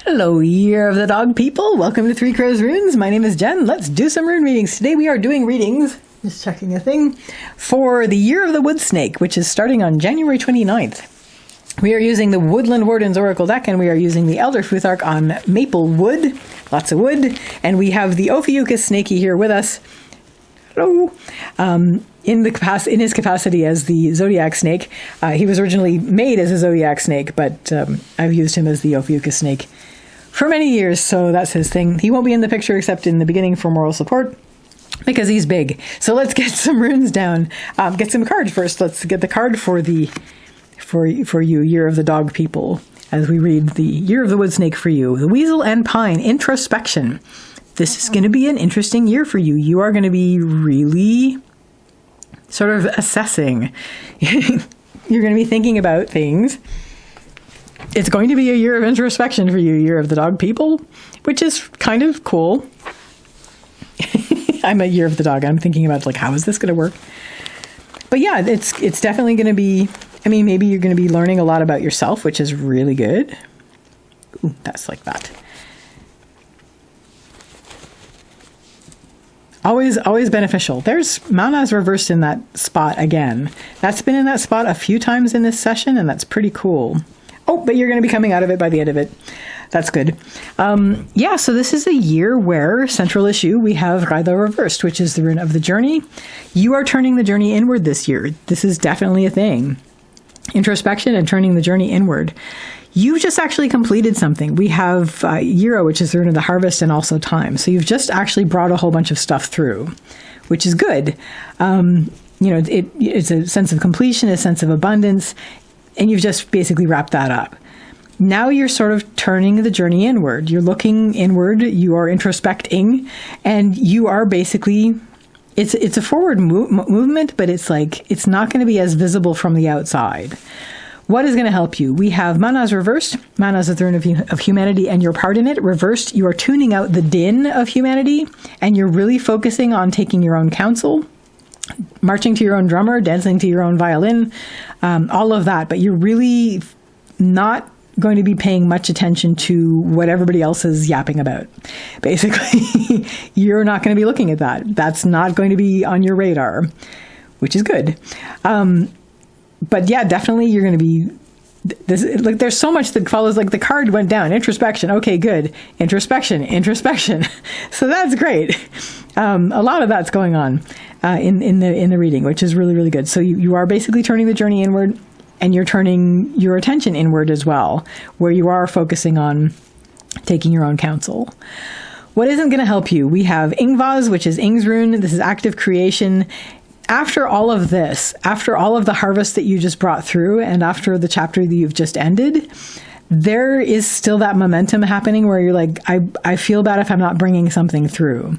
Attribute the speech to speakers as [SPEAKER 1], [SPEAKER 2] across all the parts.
[SPEAKER 1] Hello, Year of the Dog people. Welcome to Three Crows Runes. My name is Jen. Let's do some rune readings. Today we are doing readings, just checking a thing, for the Year of the Wood Snake, which is starting on January 29th. We are using the Woodland Wardens Oracle Deck, and we are using the Elder Futhark on maple wood, lots of wood, and we have the Ophiuchus Snakey here with us. Hello. In his capacity as the Zodiac Snake. He was originally made as a Zodiac Snake, but I've used him as the Ophiuchus Snake for many years, so that's his thing. He won't be in the picture except in the beginning for moral support, because he's big. So let's get some runes down. Get some cards first. Let's get the card for you, Year of the Dog people, as we read the Year of the Wood Snake for you. The Weasel and Pine, Introspection. This is going to be an interesting year for you. You are going to be really sort of assessing. You're going to be thinking about things. It's going to be a year of introspection for you, Year of the Dog people, which is kind of cool. I'm a Year of the Dog. I'm thinking about, like, how is this going to work? But yeah, it's definitely going to be, maybe you're going to be learning a lot about yourself, which is really good. Ooh, that's like that. Always beneficial. There's Mana's reversed in that spot again. That's been in that spot a few times in this session, and that's pretty cool. Oh, but you're going to be coming out of it by the end of it. That's good. So this is a year where, central issue, we have Raida reversed, which is the rune of the journey. You are turning the journey inward this year. This is definitely a thing. Introspection and turning the journey inward. You just actually completed something. We have Yiro, which is the rune of the harvest, and also time. So you've just actually brought a whole bunch of stuff through, which is good. It's a sense of completion, a sense of abundance, and you've just basically wrapped that up. Now you're sort of turning the journey inward. You're looking inward, you are introspecting, and you are basically, it's a forward movement, but it's not going to be as visible from the outside. What is going to help you? We have Mana's reversed. Mana's the rune of humanity and your part in it. Reversed, you are tuning out the din of humanity, and you're really focusing on taking your own counsel, marching to your own drummer, dancing to your own violin, all of that. But you're really not going to be paying much attention to what everybody else is yapping about. Basically, you're not going to be looking at that. That's not going to be on your radar, which is good. But yeah, definitely you're going to be, there's so much that follows, like the card went down, introspection. Okay, good. Introspection. So that's great. A lot of that's going on in the reading, which is really, really good. So you are basically turning the journey inward, and you're turning your attention inward as well, where you are focusing on taking your own counsel. What isn't going to help you? We have Ingvaz, which is Ing's rune. This is active creation. After all of this, after all of the harvest that you just brought through, and after the chapter that you've just ended, there is still that momentum happening where you're like, I feel bad if I'm not bringing something through.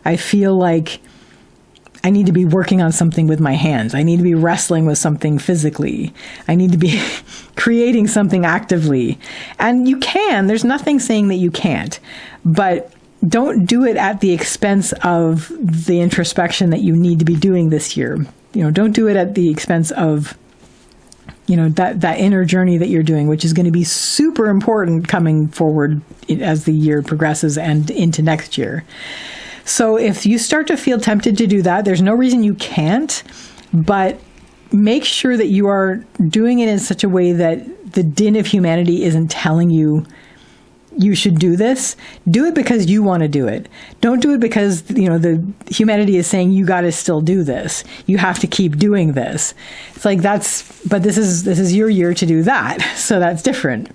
[SPEAKER 1] I feel like I need to be working on something with my hands. I need to be wrestling with something physically. I need to be creating something actively. And you can. There's nothing saying that you can't. But don't do it at the expense of the introspection that you need to be doing this year. Don't do it at the expense of, that inner journey that you're doing, which is going to be super important coming forward as the year progresses and into next year. So if you start to feel tempted to do that, there's no reason you can't, but make sure that you are doing it in such a way that the din of humanity isn't telling you should do this. Do it because you want to do it. Don't do it because, the humanity is saying you got to still do this. You have to keep doing this. It's like but this is your year to do that. So that's different.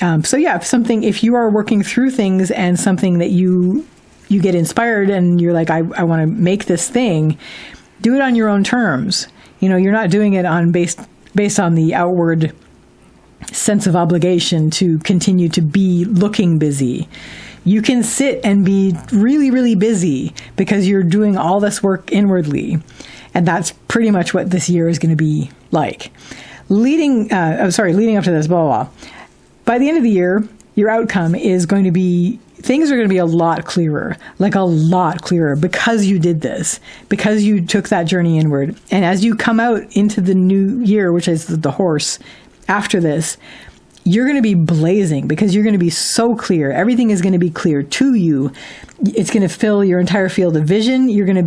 [SPEAKER 1] If you are working through things and something that you get inspired and you're like, I want to make this thing, do it on your own terms. You're not doing it based on the outward sense of obligation to continue to be looking busy. You can sit and be really, really busy because you're doing all this work inwardly. And that's pretty much what this year is going to be like. Leading up to this, blah, blah, blah. By the end of the year, your outcome is going to be, things are going to be a lot clearer, because you did this, because you took that journey inward. And as you come out into the new year, which is the horse, after this, you're going to be blazing because you're going to be so clear. Everything is going to be clear to you. It's going to fill your entire field of vision. You're going to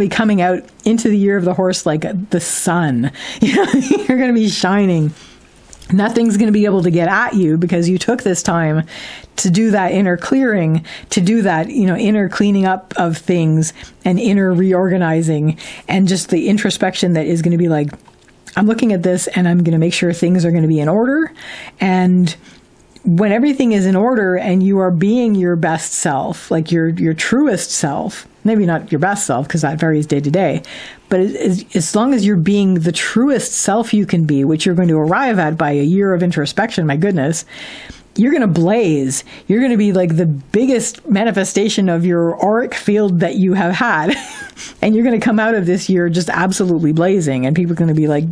[SPEAKER 1] be coming out into the year of the horse like the sun. You're going to be shining. Nothing's going to be able to get at you because you took this time to do that inner clearing, to do that, inner cleaning up of things and inner reorganizing, and just the introspection that is going to be like, I'm looking at this and I'm going to make sure things are going to be in order. And when everything is in order and you are being your best self, like your truest self, maybe not your best self because that varies day to day, but as long as you're being the truest self you can be, which you're going to arrive at by a year of introspection, my goodness, you're going to blaze. You're going to be like the biggest manifestation of your auric field that you have had. And you're going to come out of this year just absolutely blazing. And people are going to be like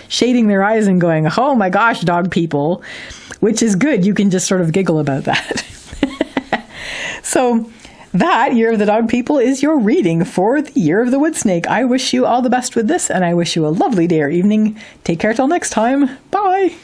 [SPEAKER 1] shading their eyes and going, oh my gosh, dog people, which is good. You can just sort of giggle about that. So that Year of the Dog People is your reading for the Year of the Wood Snake. I wish you all the best with this, and I wish you a lovely day or evening. Take care till next time. Bye.